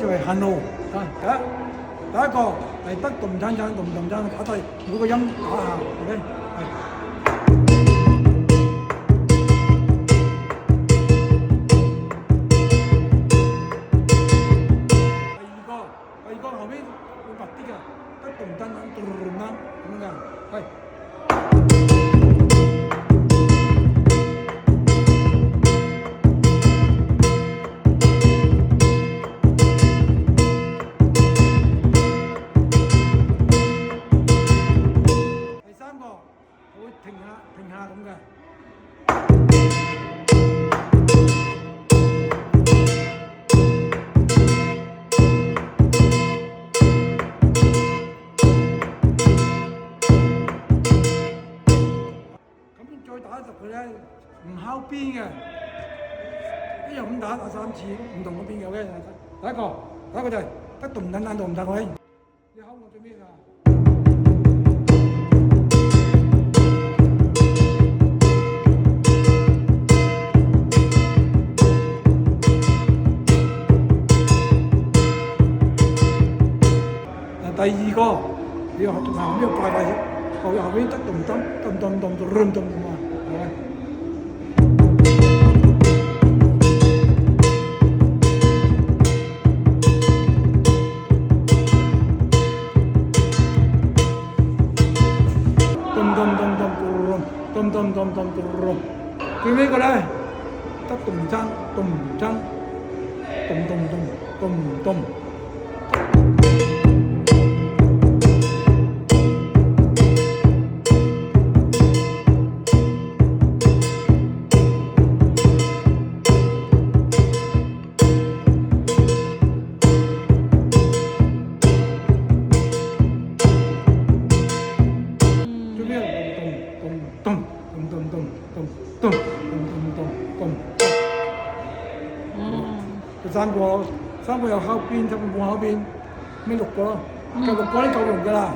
就係行路啊！第一個係得動產產動動產打低每個音打下 ，OK 係。第二個後邊會密啲嘅，得動產產動動產咁樣嘅，係。停下咁嘅。咁再打入去咧，唔敲邊嘅，一樣咁打3次，唔同嗰邊嘅嘅。第一個就係得動等動動位，你敲我最尾㗎。第二個你要學後邊要快啲，後邊得動啊，係咪？咚，最尾個咧得動爭，咚。三個有敲邊，3個冇敲邊，咩6個咯？夠6個都夠用㗎啦。